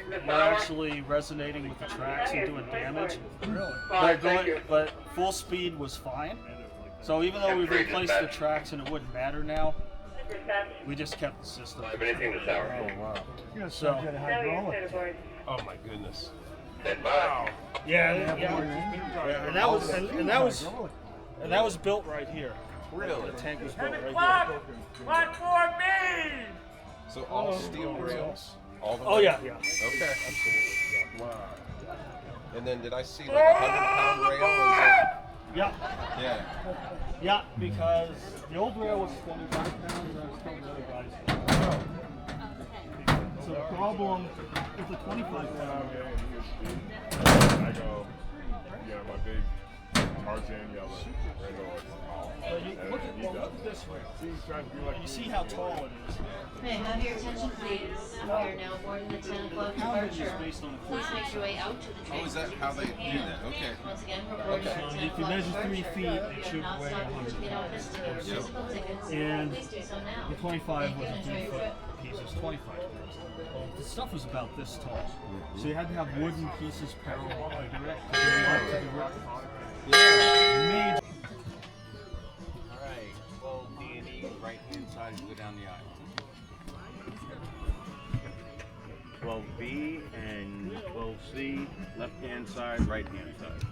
were actually resonating with the tracks and doing damage. But full speed was fine. So even though we've replaced the tracks and it wouldn't matter now, we just kept the system. Oh wow! So, Oh my goodness! wow. Yeah, and that was built right here. Really? The tank was built right here. One for me! So all steel rails, all the Oh yeah, yeah. Okay, absolutely. Wow. And then did I see like a 100-pound rail? Is that... Yeah. Yeah. Yeah, because the old rail was 25 pounds and I was still really guys. So the problem with the 25 pound rail. I go, yeah, my big Tarzan yellow. Look at this rail. You see how tall it is. May I have your attention, please? We are now boarding the 10 o'clock departure. Based on the Please make your way out to the train. Oh, is that how they do that? Okay. Once again, we're boarding Okay. at 10 If you o'clock measure 3 departure. feet, it should Not weigh stopping to 100 get office to get your physical tickets. And Please do so now. the 25 was a Thank you and enjoy your 3-foot trip. piece. It's 25 pounds. Well, the stuff was about this tall. So you had to have wooden pieces parallel under it to bring it up to the rock. Major. Alright, 12 D&E, right hand side as you go down the aisle. 12B and 12C, left hand side, right hand side.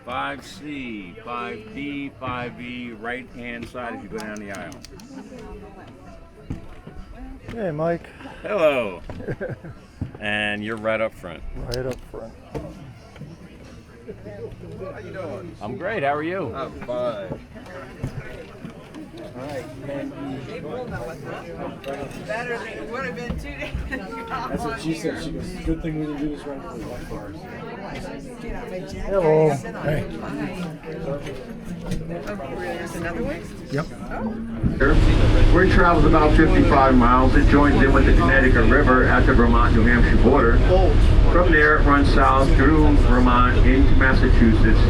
5C, 5D, 5E, right hand side as you go down the aisle. Hey, Mike. Hello. And you're right up front. Right up front. How you doing? I'm great, how are you? I'm fine. Better than it would have been 2 days ago. That's what she said. She goes, good thing we didn't do this right for the white bars. Hello. Hey. There's another one? Yep. Where it travels about 55 miles, it joins in with the Connecticut River at the Vermont-New Hampshire border. From there, it runs south through Vermont into Massachusetts,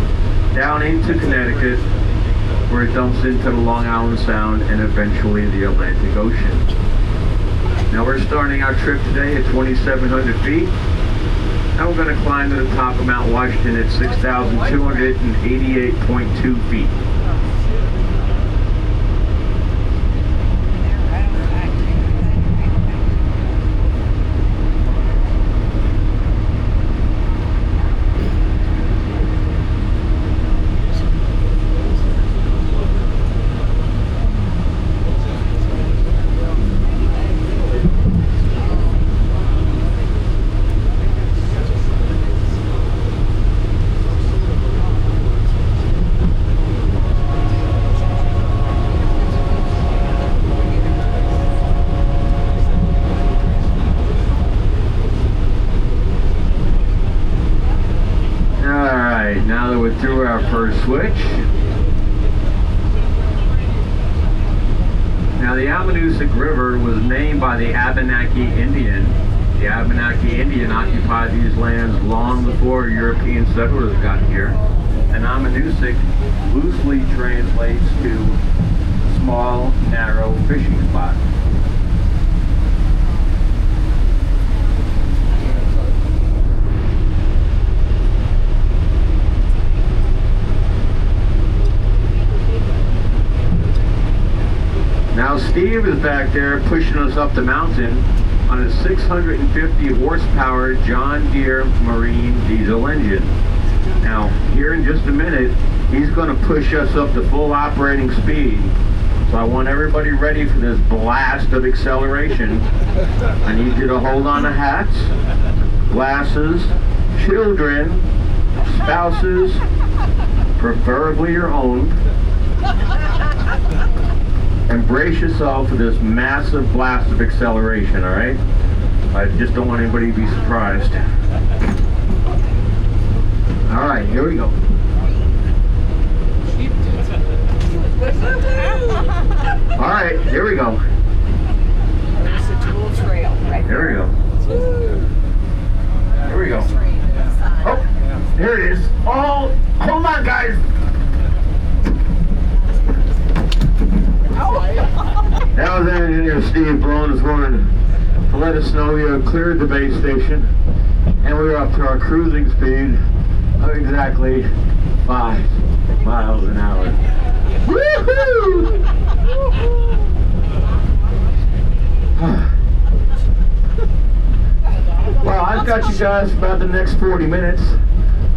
down into Connecticut, where it dumps into the Long Island Sound and eventually the Atlantic Ocean. Now we're starting our trip today at 2,700 feet. Now we're going to climb to the top of Mount Washington at 6,288.2 feet. Now that we're through our first switch. Now the Ammonoosuc River was named by the Abenaki Indian. The Abenaki Indian occupied these lands long before European settlers got here. And Ammonoosuc loosely translates to small, narrow fishing spot. Now Steve is back there pushing us up the mountain on a 650 horsepower John Deere Marine diesel engine. Now here in just a minute, he's going to push us up to full operating speed. So I want everybody ready for this blast of acceleration. I need you to hold on to hats, glasses, children, spouses, preferably your own. And brace yourself for this massive blast of acceleration, all right? I just don't want anybody to be surprised. All right, here we go. All right, here we go. There's a dual trail right Here we go. Here we go. Oh, here it is. Oh, hold on, guys. That was Engineer Steve blowing his unicorn to let us know we have cleared the base station, and we're up to our cruising speed of exactly 5 miles an hour. Woohoo! Well, I've got you guys for about the next 40 minutes.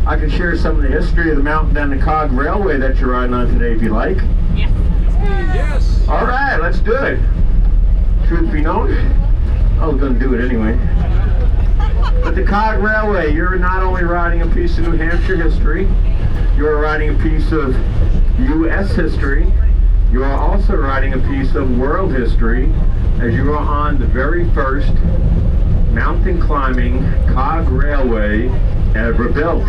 I can share some of the history of the mountain down the Cog Railway that you're riding on today if you like. Yes. All right, let's do it. Truth be known, I was going to do it anyway. But the Cog Railway, you're not only riding a piece of New Hampshire history, you're riding a piece of U.S. history, you are also riding a piece of world history as you are on the very first mountain climbing Cog Railway ever built.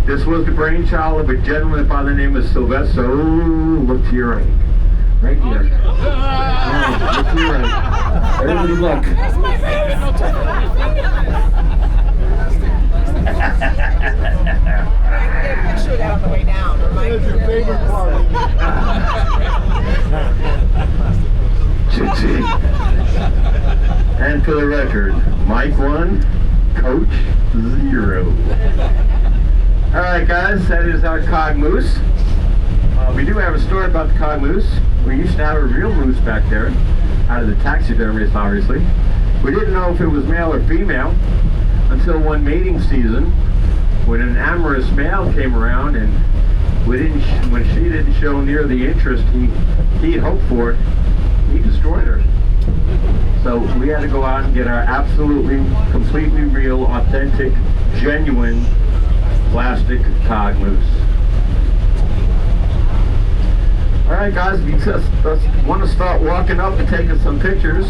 This was the brainchild of a gentleman by the name of Sylvester. Oh, look to your right. Right here. Oh, look to your right. Everybody look. That's my favorite. Get a picture of that on the way down. Remind me your favorite part. And for the record, Mike 1, Coach 0. Alright guys, that is our Cog Moose. We do have a story about the Cog Moose. We used to have a real moose back there, out of the taxidermist obviously. We didn't know if it was male or female until one mating season when an amorous male came around, and when she didn't show near the interest he'd hoped for, he destroyed her. So we had to go out and get our absolutely, completely real, authentic, genuine plastic Cog Moose. Alright guys, if you just want to start walking up and taking some pictures,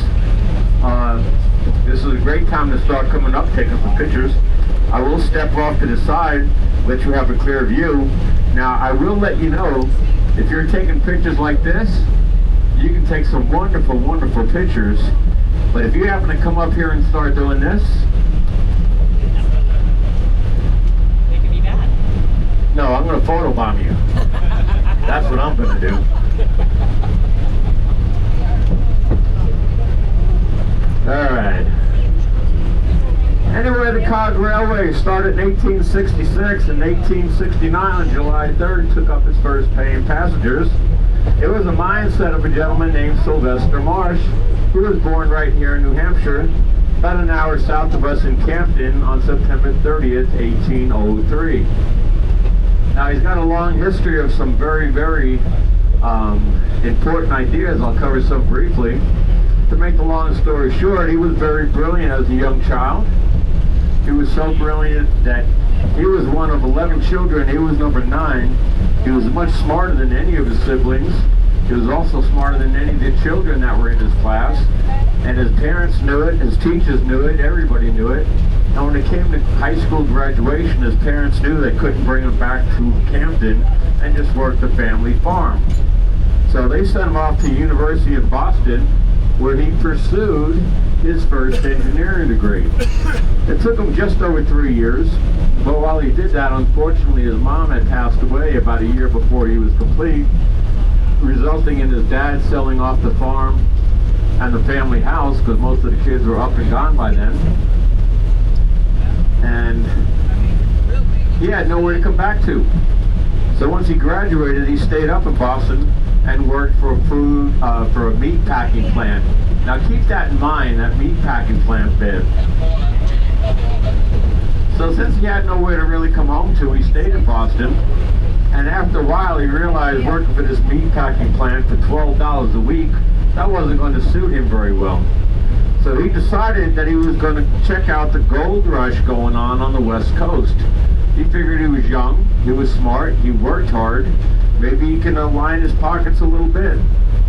this is a great time to start coming up taking some pictures. I will step off to the side, let you have a clear view. Now I will let you know, if you're taking pictures like this, you can take some wonderful, wonderful pictures. But if you happen to come up here and start doing this, It could be bad. no, I'm going to photobomb you. That's what I'm going to do. Alright. Anyway, the Cog Railway started in 1866. In 1869, on July 3rd, took up its first paying passengers. It was a mindset of a gentleman named Sylvester Marsh, who was born right here in New Hampshire, about an hour south of us in Campden on September 30th, 1803. Now he's got a long history of some very, very important ideas. I'll cover some briefly. To make the long story short, he was very brilliant as a young child. He was so brilliant that he was one of 11 children. He was number 9. He was much smarter than any of his siblings. He was also smarter than any of the children that were in his class. And his parents knew it, his teachers knew it, everybody knew it. And when it came to high school graduation, his parents knew they couldn't bring him back to Campden and just work the family farm. So they sent him off to the University of Boston, where he pursued his first engineering degree. It took him just over 3 years, but while he did that, unfortunately his mom had passed away about a year before he was complete, resulting in his dad selling off the farm and the family house, because most of the kids were up and gone by then. And he had nowhere to come back to. So once he graduated, he stayed up in Boston and worked for a meat packing plant. Now keep that in mind, that meat packing plant bid. So since he had nowhere to really come home to, he stayed in Boston. And after a while, he realized working for this meat packing plant for $12 a week, that wasn't going to suit him very well. So he decided that he was going to check out the gold rush going on the West Coast. He figured he was young, he was smart, he worked hard. Maybe he can line his pockets a little bit.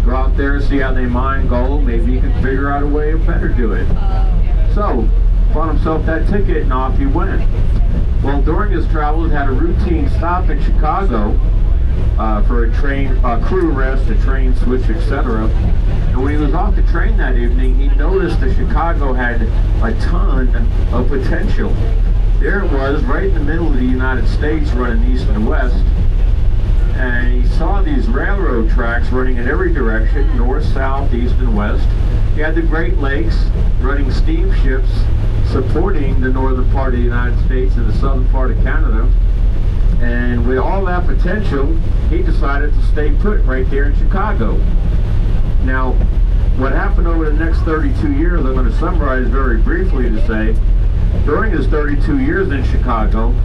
Go out there and see how they mine gold. Maybe he can figure out a way to better do it. So, bought himself that ticket and off he went. Well, during his travels, he had a routine stop in Chicago for a train, crew rest, a train switch, etc. And when he was off the train that evening, he noticed that Chicago had a ton of potential. There it was, right in the middle of the United States, running east and west. And he saw these railroad tracks running in every direction, north, south, east, and west. You had the Great Lakes running steamships supporting the northern part of the United States and the southern part of Canada. And with all that potential, he decided to stay put right there in Chicago. Now, what happened over the next 32 years, I'm going to summarize very briefly to say, during his 32 years in Chicago,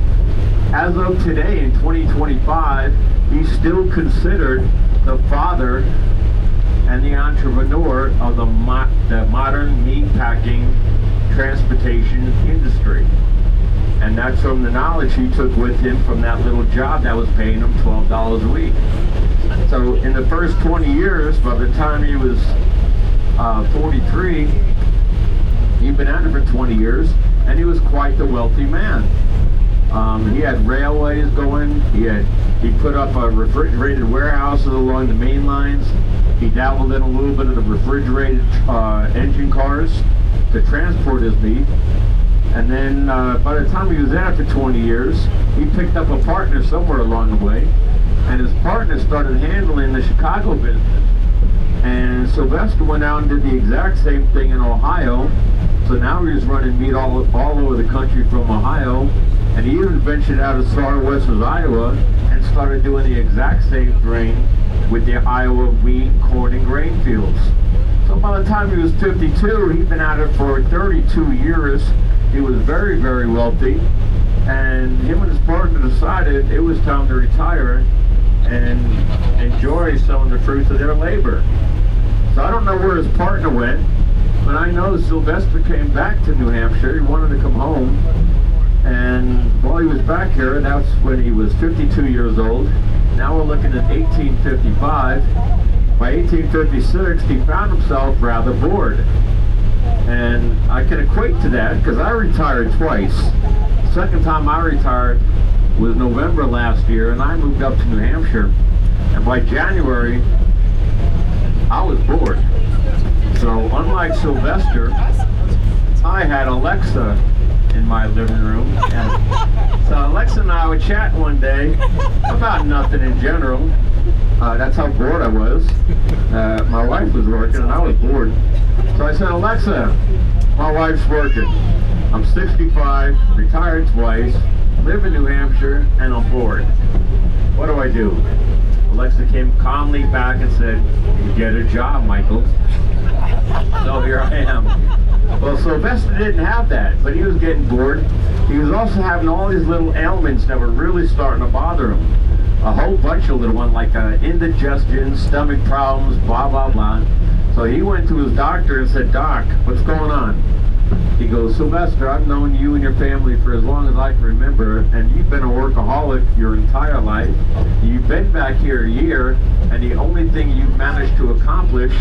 as of today in 2025, he's still considered the father and the entrepreneur of the modern meatpacking transportation industry. And that's from the knowledge he took with him from that little job that was paying him $12 a week. So in the first 20 years, by the time he was 43, he'd been at it for 20 years, and he was quite the wealthy man. He had railways going. He put up refrigerated warehouses along the main lines. He dabbled in a little bit of the refrigerated engine cars to transport his meat. And then by the time he was there for 20 years, he picked up a partner somewhere along the way, and his partner started handling the Chicago business. And Sylvester went out and did the exact same thing in Ohio. So now he was running meat all over the country from Ohio, and he even ventured out of West Iowa and started doing the exact same thing with the Iowa wheat, corn, and grain fields. So by the time he was 52, he'd been at it for 32 years. He was very, very wealthy, and him and his partner decided it was time to retire and enjoy some of the fruits of their labor. So I don't know where his partner went, but I know Sylvester came back to New Hampshire. He wanted to come home, and while he was back here, that's when he was 52 years old. Now we're looking at 1855. By 1856, he found himself rather bored. And I can equate to that because I retired twice. The second time I retired was November last year, and I moved up to New Hampshire. And by January, I was bored. So unlike Sylvester, I had Alexa in my living room. And so Alexa and I would chat one day about nothing in general. That's how bored I was. My wife was working and I was bored. So I said, Alexa, my wife's working. I'm 65, retired twice, live in New Hampshire, and I'm bored. What do I do? Alexa came calmly back and said, you get a job, Michael. So here I am. Well, Sylvester didn't have that, but he was getting bored. He was also having all these little ailments that were really starting to bother him. A whole bunch of little ones like indigestion, stomach problems, blah, blah, blah. So he went to his doctor and said, Doc, what's going on? He goes, Sylvester, I've known you and your family for as long as I can remember, and you've been a workaholic your entire life. You've been back here a year, and the only thing you've managed to accomplish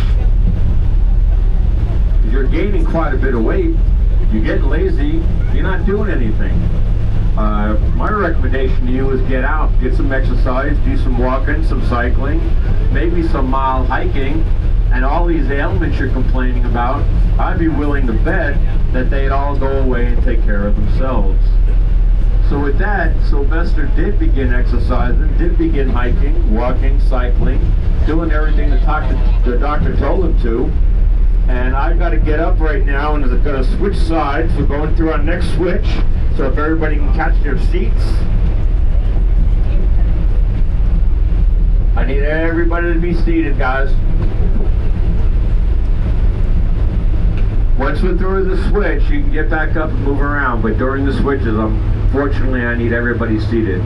is you're gaining quite a bit of weight, you're getting lazy, you're not doing anything. My recommendation to you is get out, get some exercise, do some walking, some cycling, maybe some mild hiking, and all these ailments you're complaining about, I'd be willing to bet that they'd all go away and take care of themselves. So with that, Sylvester did begin exercising, did begin hiking, walking, cycling, doing everything the doctor told him to. And I've got to get up right now and I'm going to switch sides. We're going through our next switch, so if everybody can catch their seats. I need everybody to be seated, guys. Once we're through the switch, you can get back up and move around, but during the switches, unfortunately, I need everybody seated.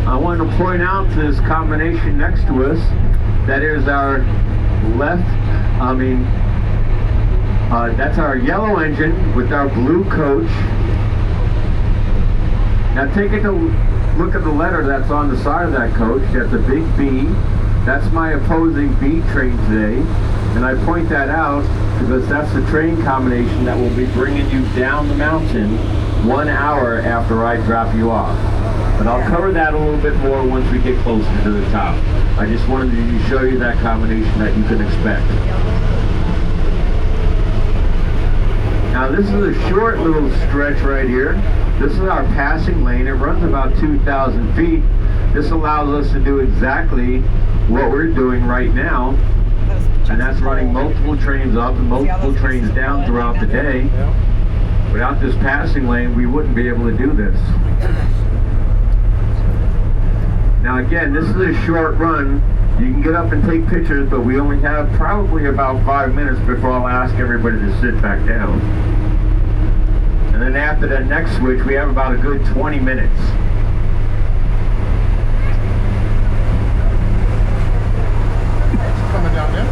I want to point out this combination next to us. That is our that's our yellow engine with our blue coach. Now take a look at the letter that's on the side of that coach. That's a big B. That's my opposing B train today. And I point that out because that's the train combination that will be bringing you down the mountain 1 hour after I drop you off. But I'll cover that a little bit more once we get closer to the top. I just wanted to show you that combination that you can expect. Now this is a short little stretch right here. This is our passing lane. It runs about 2,000 feet. This allows us to do exactly what we're doing right now. And that's running multiple trains up and multiple trains down throughout the day. Without this passing lane, we wouldn't be able to do this. Now again, this is a short run. You can get up and take pictures, but we only have probably about 5 minutes before I'll ask everybody to sit back down. And then after that next switch, we have about a good 20 minutes. Coming down there.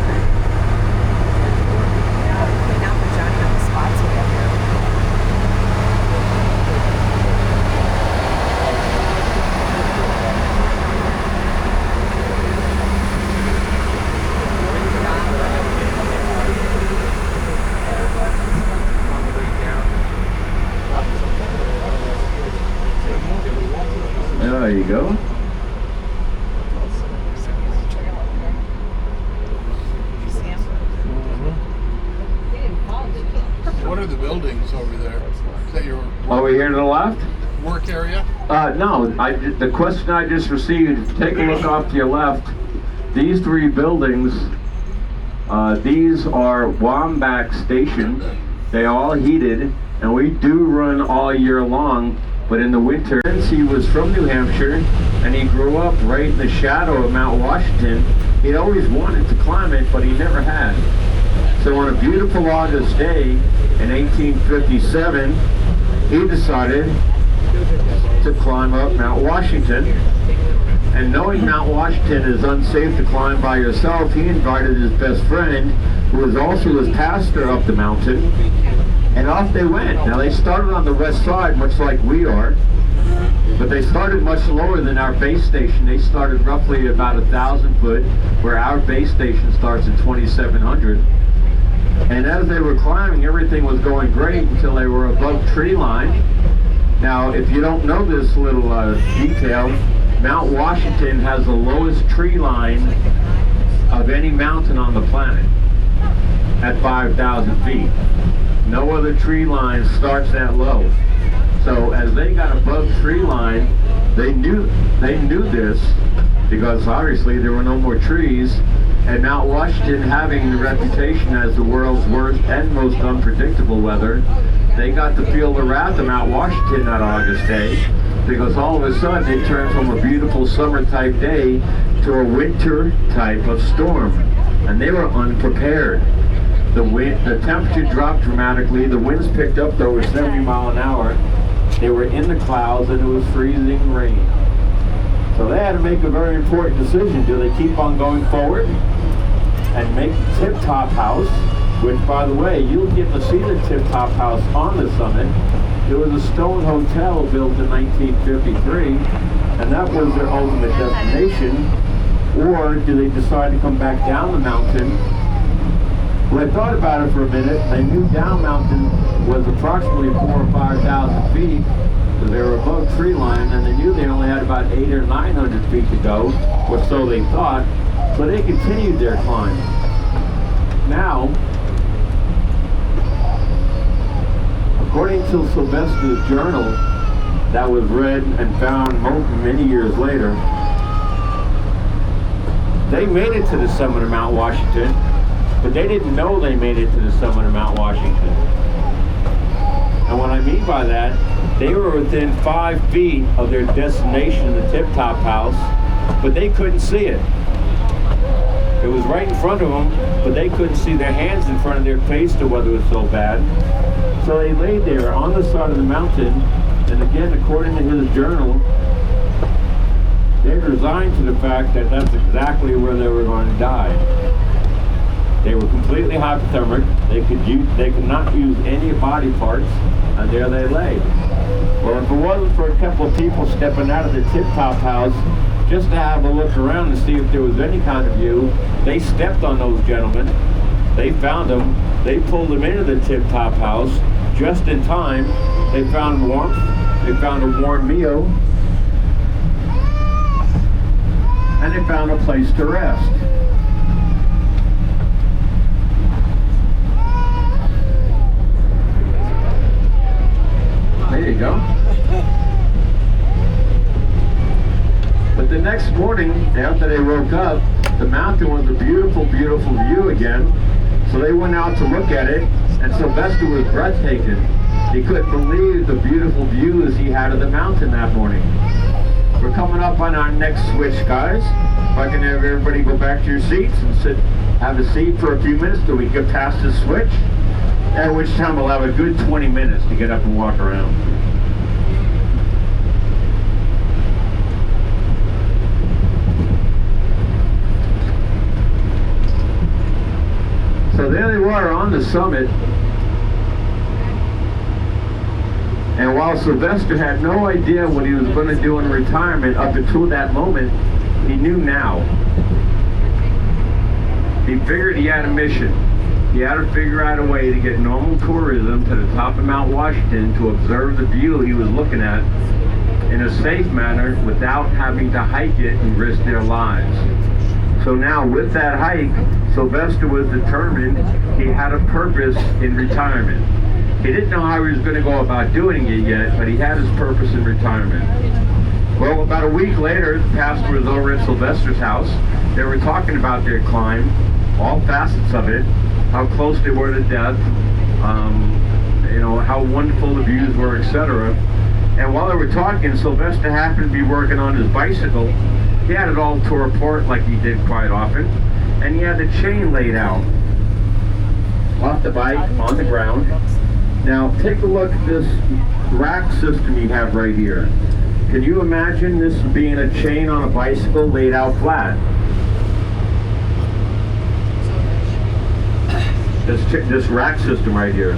There you go. What are the buildings over there? Is that your Over here to the left? work area? No, the question I just received, take a look off to your left. These three buildings, these are Wambach Station. They are all heated, and we do run all year long, but in the winter, since he was from New Hampshire, and he grew up right in the shadow of Mount Washington, he always wanted to climb it, but he never had. So on a beautiful August day in 1857, he decided to climb up Mount Washington. And knowing Mount Washington is unsafe to climb by yourself, he invited his best friend, who was also his pastor, up the mountain. And off they went. Now they started on the west side, much like we are, but they started much lower than our base station. They started roughly about 1,000 foot, where our base station starts at 2,700. And as they were climbing, everything was going great until they were above tree line. Now, if you don't know this little detail, Mount Washington has the lowest tree line of any mountain on the planet at 5,000 feet. No other tree line starts that low. So as they got above tree line, they knew this, because obviously there were no more trees, and Mount Washington, having the reputation as the world's worst and most unpredictable weather, they got to feel the wrath of Mount Washington that August day, because all of a sudden it turned from a beautiful summer type day to a winter type of storm, and they were unprepared. The temperature dropped dramatically. The winds picked up to over 70 miles an hour. They were in the clouds, and it was freezing rain. So they had to make a very important decision. Do they keep on going forward and make the tip-top house, which, by the way, you'll get to see the tip-top house on the summit. There was a stone hotel built in 1953, and that was their ultimate destination. Or do they decide to come back down the mountain? Well, I thought about it for a minute. I knew down mountain was approximately 4,000 or 5,000 feet, because they were above tree line, and they knew they only had about 800 or 900 feet to go, or so they thought. So they continued their climb. Now, according to Sylvester's journal, that was read and found many years later, they made it to the summit of Mount Washington, but they didn't know they made it to the summit of Mount Washington. And what I mean by that, they were within 5 feet of their destination, the tip-top house, but they couldn't see it. It was right in front of them, but they couldn't see their hands in front of their face, the weather was so bad. So they laid there on the side of the mountain, and again, according to his journal, they resigned to the fact that that's exactly where they were going to die. They were completely hypothermic. They could not use any body parts, and there they lay. Well, if it wasn't for a couple of people stepping out of the tip-top house just to have a look around and see if there was any kind of view, they stepped on those gentlemen, They found him. They pulled him into the tip-top house just in time. They found warmth. They found a warm meal. And they found a place to rest. There you go. But the next morning, after they woke up, the mountain was a beautiful, beautiful view again. So they went out to look at it, and Sylvester was breathtaking. He couldn't believe the beautiful views he had of the mountain that morning. We're coming up on our next switch, guys. If I can have everybody go back to your seats and have a seat for a few minutes till we get past this switch, at which time we'll have a good 20 minutes to get up and walk around. So there they were on the summit, and while Sylvester had no idea what he was going to do in retirement up until that moment, he knew now. He figured he had a mission. He had to figure out a way to get normal tourism to the top of Mount Washington to observe the view he was looking at in a safe manner without having to hike it and risk their lives. So now with that hike, Sylvester was determined he had a purpose in retirement. He didn't know how he was going to go about doing it yet, but he had his purpose in retirement. Well, about a week later, the pastor was over at Sylvester's house. They were talking about their climb, all facets of it, how close they were to death, how wonderful the views were, etc. And while they were talking, Sylvester happened to be working on his bicycle. He had it all tore apart like he did quite often, and he had the chain laid out off the bike on the ground. Now take a look at this rack system you have right here. Can you imagine this being a chain on a bicycle laid out flat? This rack system right here.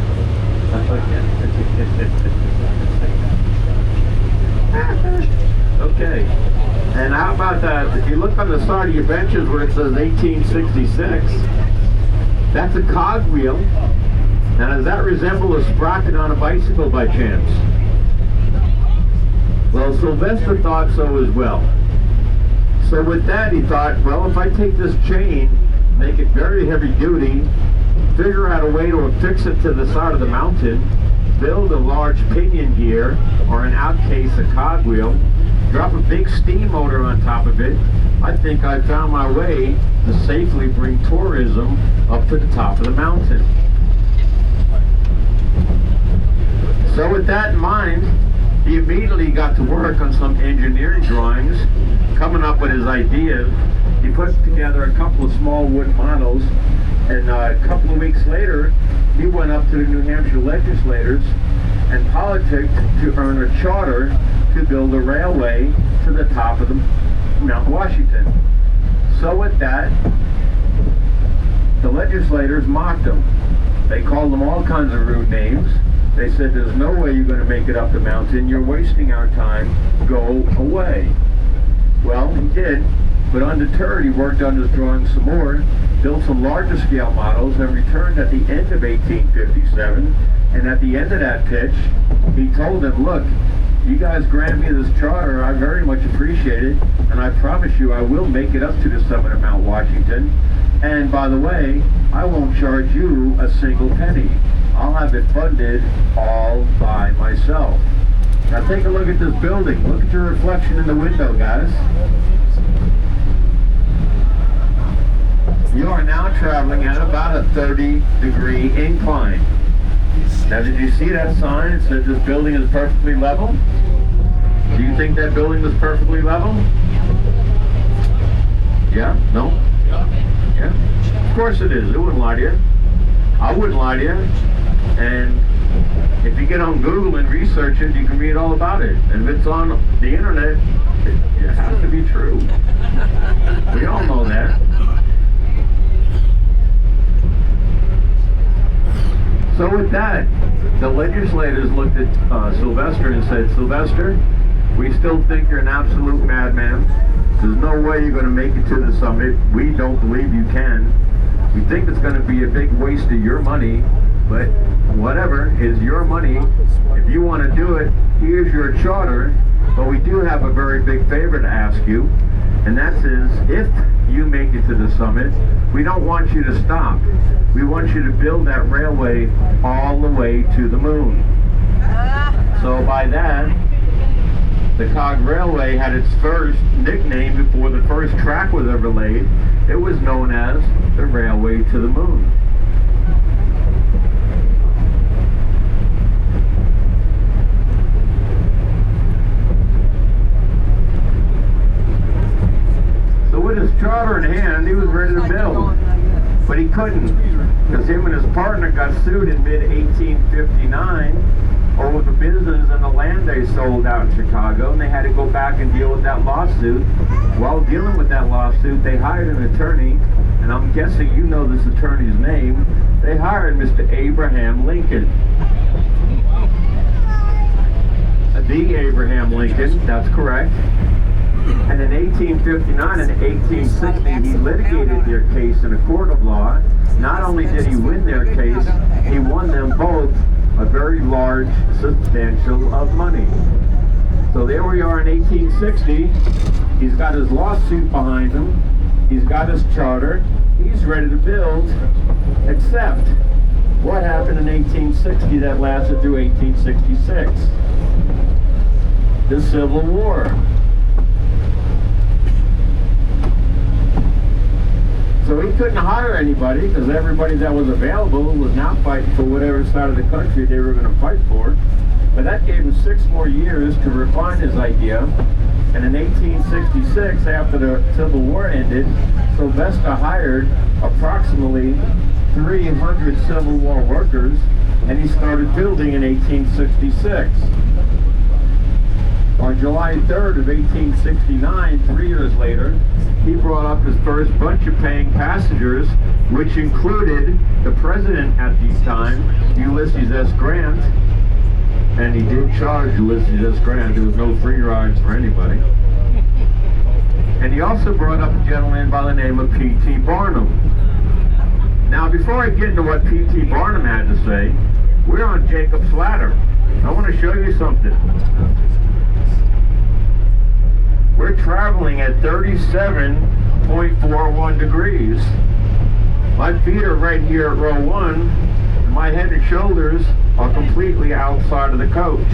Okay. And how about that? If you look on the side of your benches where it says 1866, that's a cogwheel. Now, does that resemble a sprocket on a bicycle by chance? Well, Sylvester thought so as well. So with that, he thought, well, if I take this chain, make it very heavy duty, figure out a way to affix it to the side of the mountain, build a large pinion gear, or in our case, a cogwheel, drop a big steam motor on top of it, I think I found my way to safely bring tourism up to the top of the mountain. So with that in mind, he immediately got to work on some engineering drawings, coming up with his ideas. He put together a couple of small wood models, and a couple of weeks later, he went up to the New Hampshire legislators and politicked to earn a charter to build a railway to the top of the Mount Washington. So with that, the legislators mocked him. They called him all kinds of rude names. They said, there's no way you're going to make it up the mountain. You're wasting our time. Go away. Well, he did, but undeterred, he worked on his drawings some more, built some larger scale models, and returned at the end of 1857. And at the end of that pitch, he told them, look, you guys grant me this charter, I very much appreciate it, and I promise you I will make it up to the summit of Mount Washington. And by the way, I won't charge you a single penny. I'll have it funded all by myself. Now take a look at this building. Look at your reflection in the window, guys. You are now traveling at about a 30-degree incline. Now did you see that sign? It said this building is perfectly level? Do you think that building was perfectly level? Yeah? No? Yeah? Of course it is. It wouldn't lie to you. I wouldn't lie to you. And if you get on Google and research it, you can read all about it. And if it's on the internet, it has to be true. We all know that. So with that, the legislators looked at Sylvester and said, Sylvester, we still think you're an absolute madman. There's no way you're going to make it to the summit. We don't believe you can. We think it's going to be a big waste of your money, but whatever, is your money. If you want to do it, here's your charter. But we do have a very big favor to ask you, and that is, if you make it to the summit, we don't want you to stop. We want you to build that railway all the way to the moon. So by that, the Cog Railway had its first nickname before the first track was ever laid. It was known as the Railway to the Moon. So with his charter in hand, he was ready to build. But he couldn't, because him and his partner got sued in mid-1859 over the business and the land they sold out in Chicago, and they had to go back and deal with that lawsuit. While dealing with that lawsuit, they hired an attorney, and I'm guessing you know this attorney's name. They hired Mr. Abraham Lincoln. The Abraham Lincoln, that's correct. And in 1859 and 1860, he litigated their case in a court of law. Not only did he win their case, he won them both a very large, substantial of money. So there we are in 1860. He's got his lawsuit behind him. He's got his charter. He's ready to build, except what happened in 1860 that lasted through 1866? The Civil War. So he couldn't hire anybody because everybody that was available was now fighting for whatever side of the country they were going to fight for. But that gave him 6 more years to refine his idea. And in 1866, after the Civil War ended, Sylvester hired approximately 300 Civil War workers, and he started building in 1866. On July 3rd of 1869, 3 years later, he brought up his first bunch of paying passengers, which included the president at the time, Ulysses S. Grant, and he did charge Ulysses S. Grant. There was no free rides for anybody. And he also brought up a gentleman by the name of P.T. Barnum. Now, before I get into what P.T. Barnum had to say, we're on Jacob's Ladder. I want to show you something. We're traveling at 37.41 degrees. My feet are right here at row 1, and my head and shoulders are completely outside of the coach.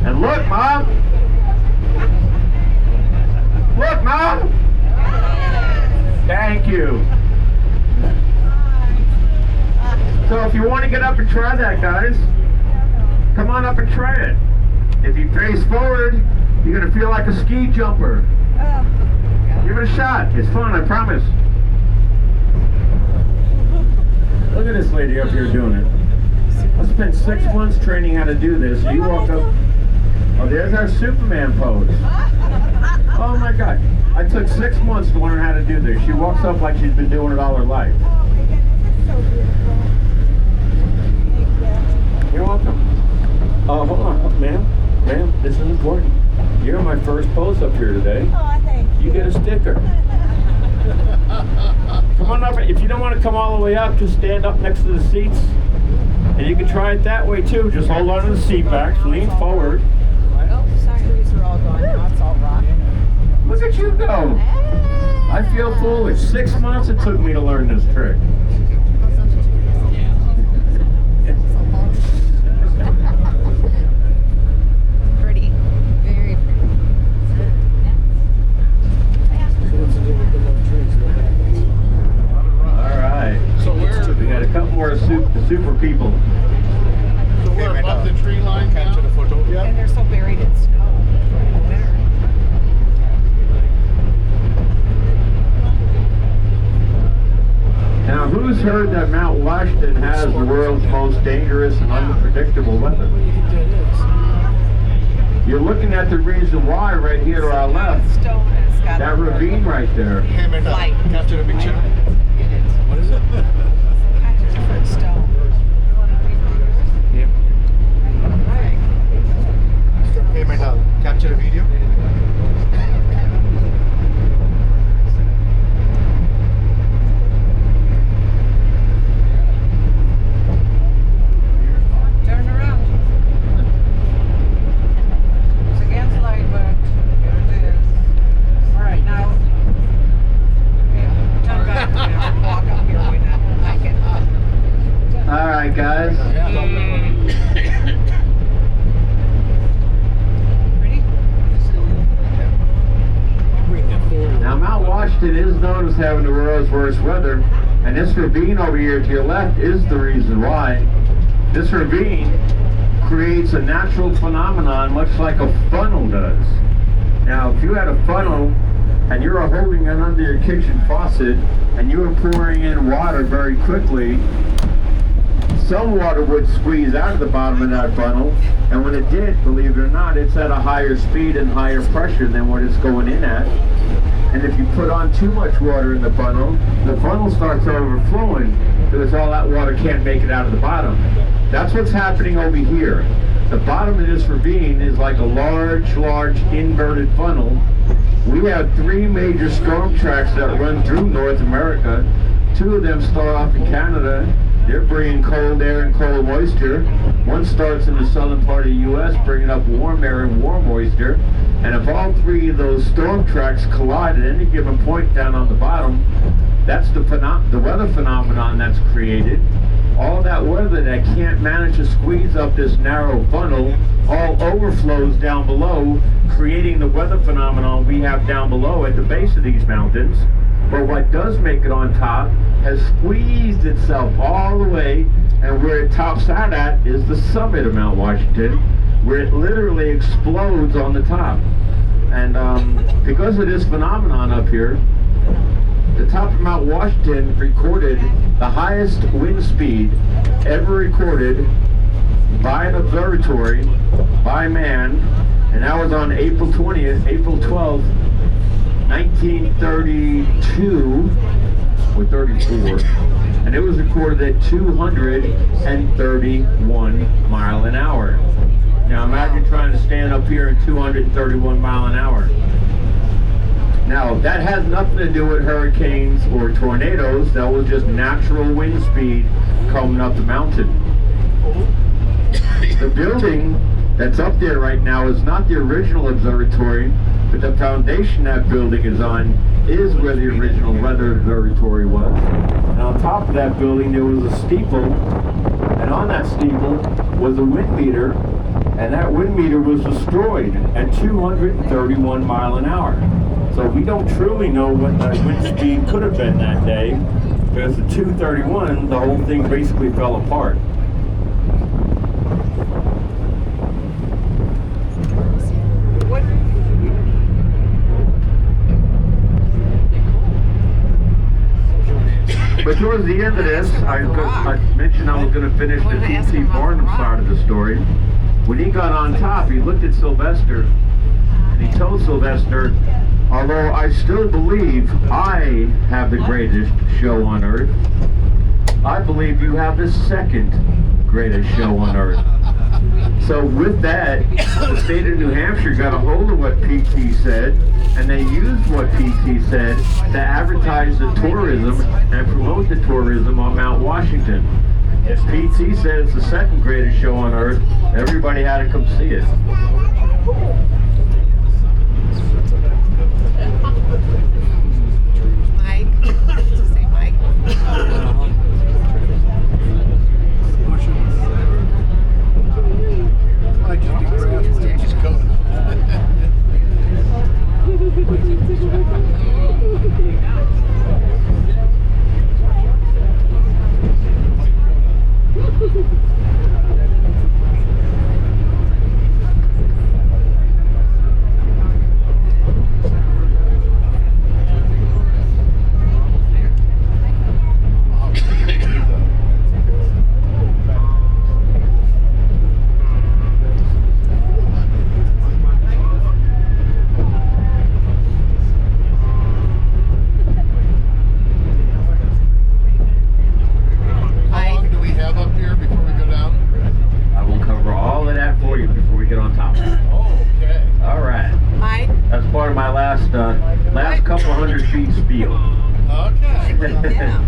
And look, Mom! Look, Mom! Thank you. So if you want to get up and try that, guys, come on up and try it. If you face forward, you're going to feel like a ski jumper. Give it a shot. It's fun, I promise. Look at this lady up here doing it. I spent 6 months training how to do this. You walk up. Oh, there's our Superman pose. Oh my God. I took 6 months to learn how to do this. She walks up like she's been doing it all her life. You're welcome. Hold on, ma'am. Ma'am, this is important. You're my first pose up here today. Oh, thank you. You get a sticker. Come on up. If you don't want to come all the way up, just stand up next to the seats. And you can try it that way too. Just hold on to the seat backs, lean forward. Oh, sorry. These are all gone now. It's all rock. Look at you go. I feel foolish. 6 months it took me to learn this trick. Pretty. Very pretty. All right. So We got a couple more super people. we're above the tree line now? Capture the photo. And they're so buried in snow. In the winter. Now, who's heard that Mount Washington has the world's most dangerous and unpredictable weather? You're looking at the reason why right here to our left. Stone has got That ravine right there. Hey, Meta, Light. capture a picture. What is it? kind of different stone. Yep. Hey, Meta, capture a video. known as having the world's worst weather. And this ravine over here to your left is the reason why. This ravine creates a natural phenomenon much like a funnel does. Now, if you had a funnel and you were holding it under your kitchen faucet and you were pouring in water very quickly, some water would squeeze out of the bottom of that funnel, and when it did, believe it or not, it's at a higher speed and higher pressure than what it's going in at. And if you put on too much water in the funnel starts overflowing because all that water can't make it out of the bottom. That's what's happening over here. The bottom of this ravine is like a large inverted funnel. We have 3 major storm tracks that run through North America. 2 of them start off in Canada. They're bringing cold air and cold moisture. One starts in the southern part of the U.S., bringing up warm air and warm moisture. And if all 3 of those storm tracks collide at any given point down on the bottom, that's the weather phenomenon that's created. All that weather that can't manage to squeeze up this narrow funnel all overflows down below, creating the weather phenomenon we have down below at the base of these mountains. But what does make it on top has squeezed itself all the way, and where it tops out at is the summit of Mount Washington, where it literally explodes on the top. And because of this phenomenon up here, the top of Mount Washington recorded the highest wind speed ever recorded by an observatory, by man, and that was on April 12th, 1932, or 34, and it was recorded at 231 mile an hour. Now imagine trying to stand up here at 231 mile an hour. Now that has nothing to do with hurricanes or tornadoes. That was just natural wind speed coming up the mountain. The building that's up there right now is not the original observatory, but the foundation that building is on is where the original weather observatory was. And on top of that building there was a steeple, and on that steeple was a wind meter, and that wind meter was destroyed at 231 mile an hour. So we don't truly know what the wind speed could have been that day, because at 231 the whole thing basically fell apart. But towards the end of this, I mentioned I was going to finish the T.C. Barnum side of the story. When he got on top, he looked at Sylvester, and he told Sylvester, although I still believe I have the greatest show on earth, I believe you have the second greatest show on earth. So with that, the state of New Hampshire got a hold of what PT said, and they used what PT said to advertise the tourism and promote the tourism on Mount Washington. If PT said it's the second greatest show on earth, everybody had to come see it. Mike? Did you say Mike? Just go. Last couple hundred feet spiel. Okay. Yeah.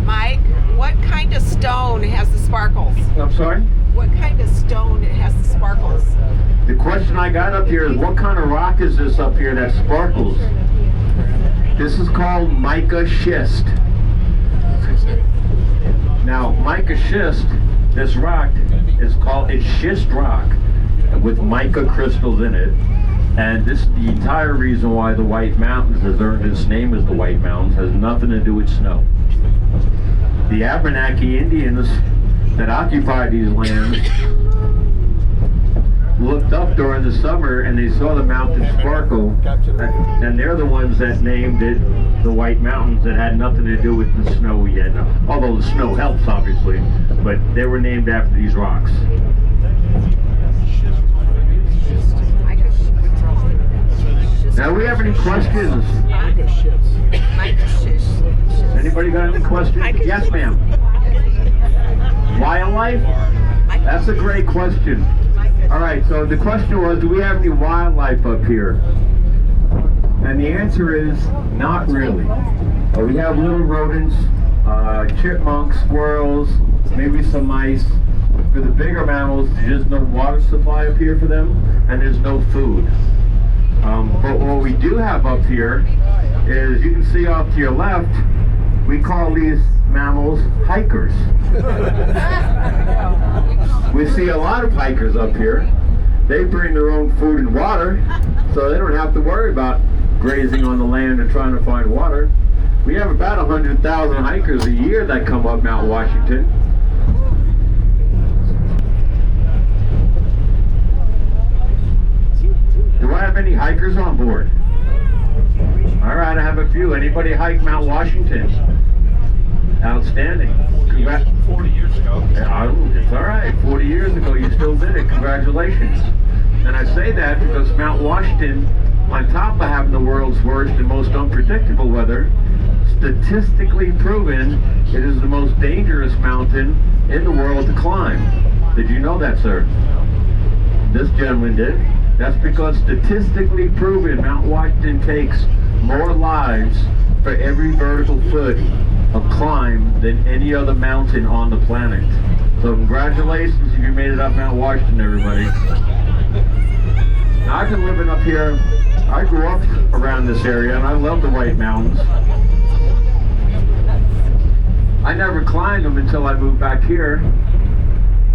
Mike, what kind of stone has the sparkles? I'm sorry? What kind of stone has the sparkles? The question I got up here is, what kind of rock is this up here that sparkles? This is called mica schist. Now, mica schist, this rock is called, it's schist rock with mica crystals in it. And this, the entire reason why the White Mountains has earned its name as the White Mountains has nothing to do with snow. The Abenaki Indians that occupied these lands looked up during the summer and they saw the mountains sparkle, and they're the ones that named it the White Mountains. That had nothing to do with the snow yet, although the snow helps obviously, but they were named after these rocks. Now, we have any questions? Anybody got any questions? Yes, ma'am. Wildlife? That's a great question. All right, so the question was, do we have any wildlife up here? And the answer is, not really. We have little rodents, chipmunks, squirrels, maybe some mice. For the bigger mammals, there's no water supply up here for them, and there's no food. But what we do have up here is, you can see off to your left, we call these mammals hikers. We see a lot of hikers up here. They bring their own food and water, so they don't have to worry about grazing on the land and trying to find water. We have about 100,000 hikers a year that come up Mount Washington. Do I have any hikers on board? All right, I have a few. Anybody hike Mount Washington? Outstanding. 40 years ago. It's all right. 40 years ago, you still did it. Congratulations. And I say that because Mount Washington, on top of having the world's worst and most unpredictable weather, statistically proven, it is the most dangerous mountain in the world to climb. Did you know that, sir? This gentleman did. That's because statistically proven, Mount Washington takes more lives for every vertical foot of climb than any other mountain on the planet. So congratulations if you made it up Mount Washington, everybody. Now, I've been living up here. I grew up around this area and I love the White Mountains. I never climbed them until I moved back here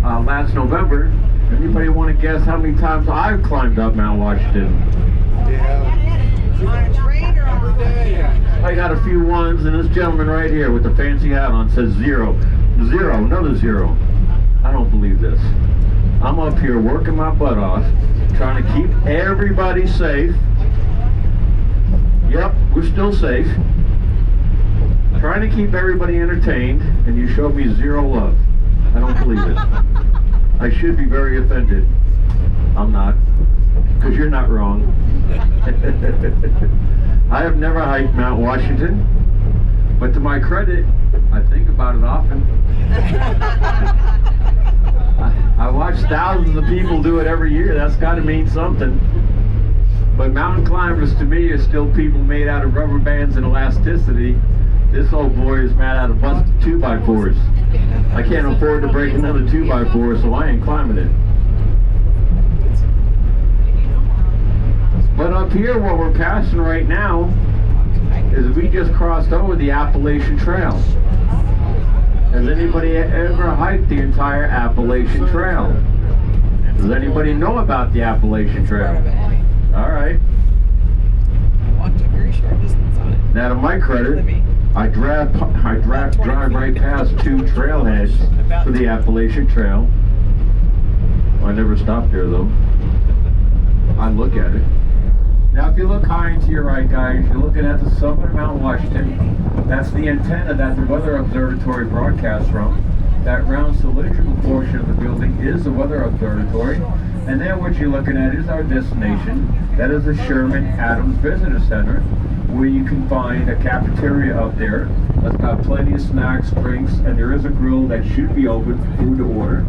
last November. Anybody want to guess how many times I've climbed up Mount Washington? On a train or on a day? I got a few ones, and this gentleman right here with the fancy hat on says zero. Zero, another zero. I don't believe this. I'm up here working my butt off, trying to keep everybody safe. Yep, we're still safe. Trying to keep everybody entertained, and you show me zero love. I don't believe it. I should be very offended. I'm not, because you're not wrong. I have never hiked Mount Washington, but to my credit, I think about it often. I watch thousands of people do it every year. That's got to mean something. But mountain climbers to me are still people made out of rubber bands and elasticity. This old boy is made out of busted 2x4s. I can't afford to break another 2x4, so I ain't climbing it. But up here, what we're passing right now is we just crossed over the Appalachian Trail. Has anybody ever hiked the entire Appalachian Trail? Does anybody know about the Appalachian Trail? All right. Now, to my credit, I drive right past two trailheads for the Appalachian Trail. I never stopped there, though. I look at it. Now, if you look high and to your right, guys, you're looking at the summit of Mount Washington. That's the antenna that the Weather Observatory broadcasts from. That round cylindrical portion of the building is the Weather Observatory. And then what you're looking at is our destination. That is the Sherman Adams Visitor Center, where you can find a cafeteria up there that's got plenty of snacks, drinks, and there is a grill that should be open for food to order.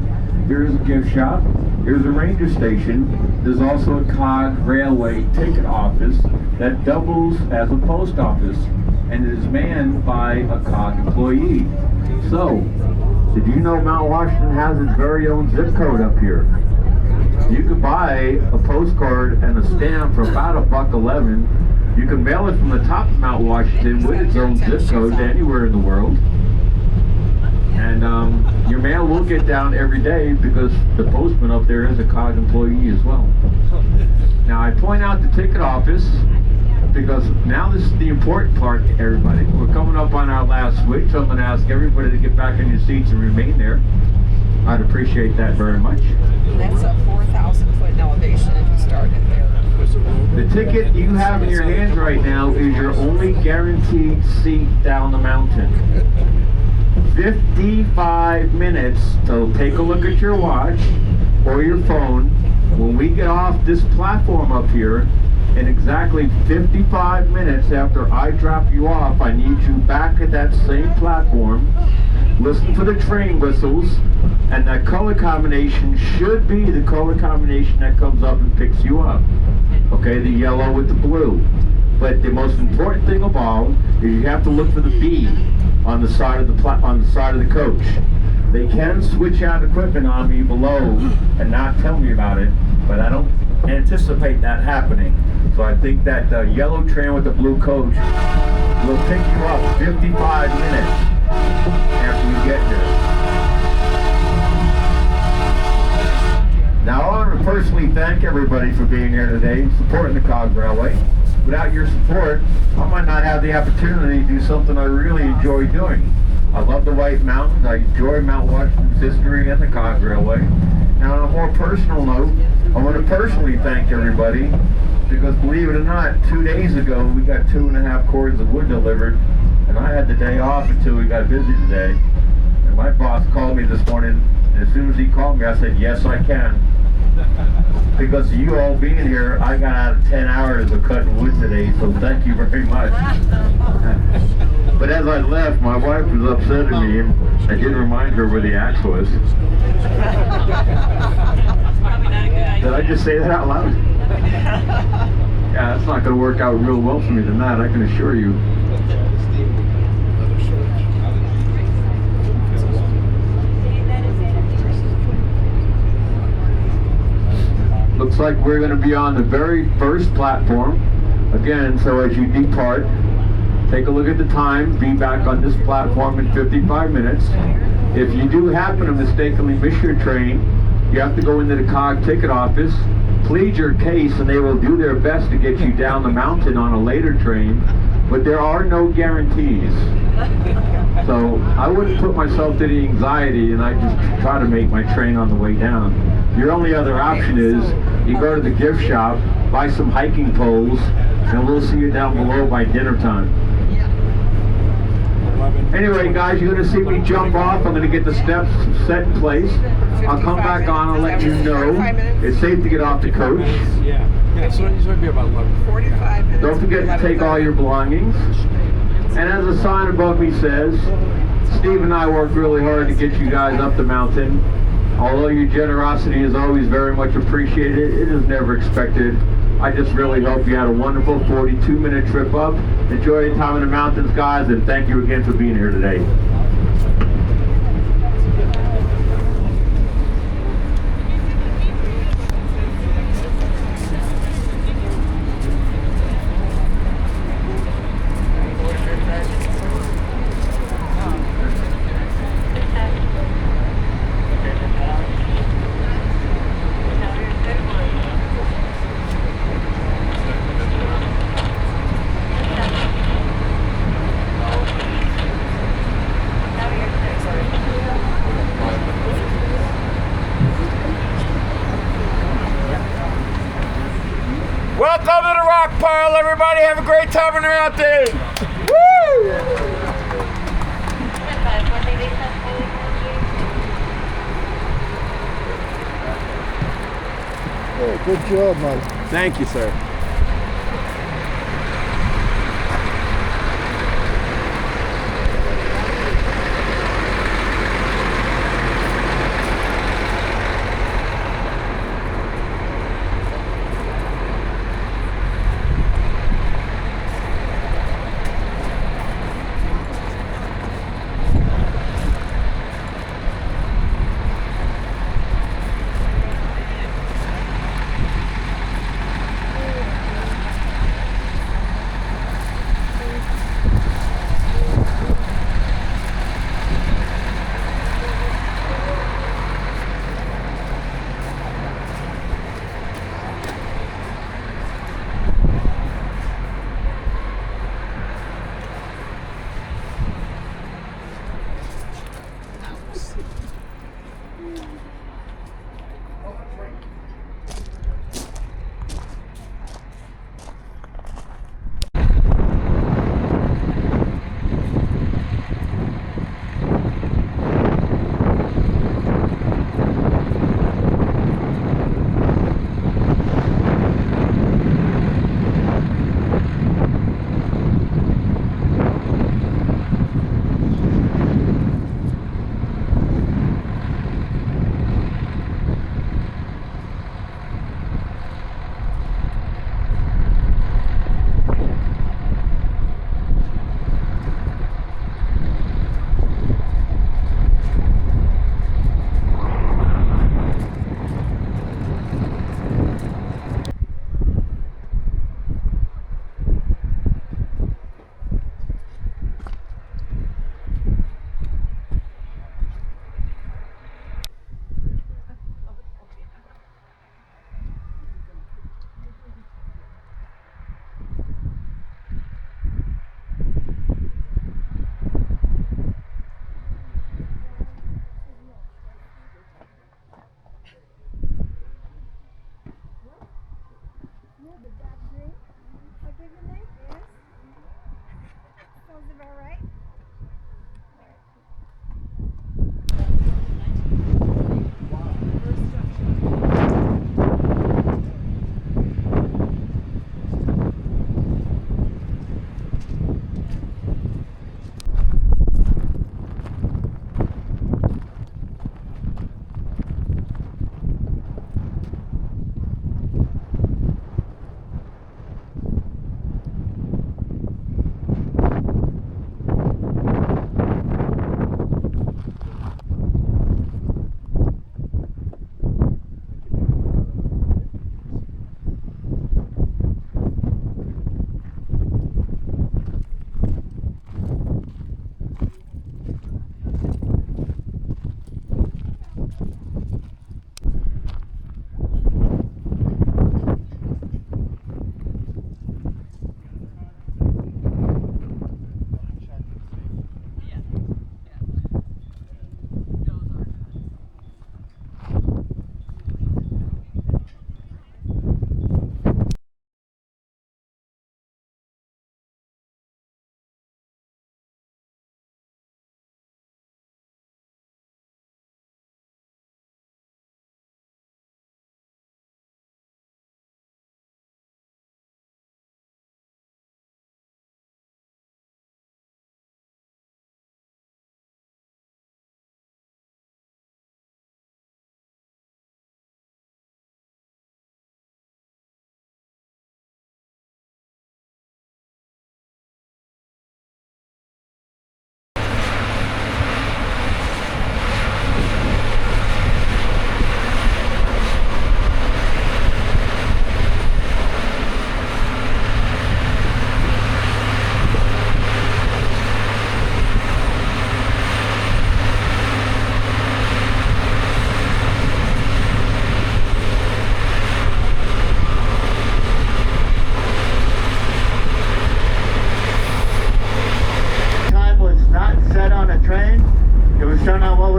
There is a gift shop. There's a ranger station. There's also a COG railway ticket office that doubles as a post office, and it is manned by a COG employee. So, did you know Mount Washington has its very own zip code up here? You could buy a postcard and a stamp for about $1.11. You can mail it from the top of Mount Washington with its own zip code to anywhere in the world. And your mail will get down every day because the postman up there is a COG employee as well. Now I point out the ticket office because now this is the important part, everybody. We're coming up on our last switch, so I'm going to ask everybody to get back in your seats and remain there. I'd appreciate that very much. That's a 4,000-foot elevation if you started there. The ticket you have in your hands right now is your only guaranteed seat down the mountain. 55 minutes, so take a look at your watch or your phone. When we get off this platform up here, in exactly 55 minutes after I drop you off, I need you back at that same platform. Listen for the train whistles, and that color combination should be the color combination that comes up and picks you up. Okay, the yellow with the blue. But the most important thing of all is you have to look for the B on the side of the coach. They can switch out equipment on me below and not tell me about it, but I don't anticipate that happening. So I think that the yellow train with the blue coach will pick you up 55 minutes after you get here. Now I want to personally thank everybody for being here today and supporting the Cog Railway. Without your support, I might not have the opportunity to do something I really enjoy doing. I love the White Mountains, I enjoy Mount Washington's history and the Cog Railway. Now on a more personal note, I want to personally thank everybody because believe it or not, 2 days ago we got 2.5 cords of wood delivered and I had the day off until we got busy today. And my boss called me this morning and as soon as he called me I said, yes I can. Because of you all being here, I got out of 10 hours of cutting wood today, so thank you very much. But as I left, my wife was upset at me, and I did remind her where the axe was. Did I just say that out loud? Yeah, that's not going to work out real well for me tonight, I can assure you. Looks like we're going to be on the very first platform. Again, so as you depart, take a look at the time, be back on this platform in 55 minutes. If you do happen to mistakenly miss your train, you have to go into the COG ticket office, plead your case, and they will do their best to get you down the mountain on a later train, but there are no guarantees. So I wouldn't put myself to the anxiety and I just try to make my train on the way down. Your only other option is you go to the gift shop, buy some hiking poles, and we'll see you down below by dinner time. Anyway, guys, you're going to see me jump off. I'm going to get the steps set in place. I'll come back on and let you know it's safe to get off the coach. Yeah, so it's going to be about 11. 45 minutes. Don't forget to take all your belongings. And as the sign above me says, Steve and I worked really hard to get you guys up the mountain. Although your generosity is always very much appreciated, it is never expected. I just really hope you had a wonderful 42-minute trip up. Enjoy your time in the mountains, guys, and thank you again for being here today. Welcome to the rock pile, everybody. Have a great time on the mountain. Woo! Hey, good job, Mike. Thank you, sir.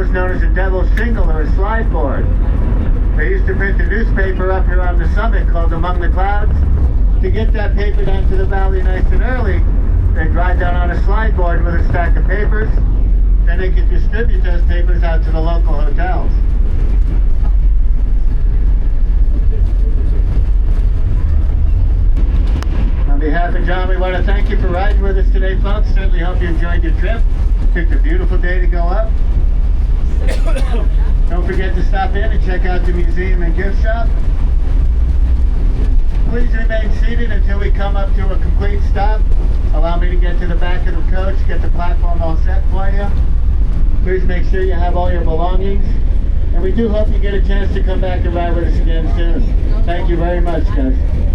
was known as a devil's shingle or a slide board. They used to print a newspaper up here on the summit called Among the Clouds. To get that paper down to the valley nice and early, they'd ride down on a slide board with a stack of papers. Then they could distribute those papers out to the local hotels. On behalf of John, we want to thank you for riding with us today, folks. Certainly hope you enjoyed your trip. Picked a beautiful day to go up. Don't forget to stop in and check out the museum and gift shop. Please remain seated until we come up to a complete stop. Allow me to get to the back of the coach, get the platform all set for you. Please make sure you have all your belongings. And we do hope you get a chance to come back and ride with us again soon. Thank you very much, guys.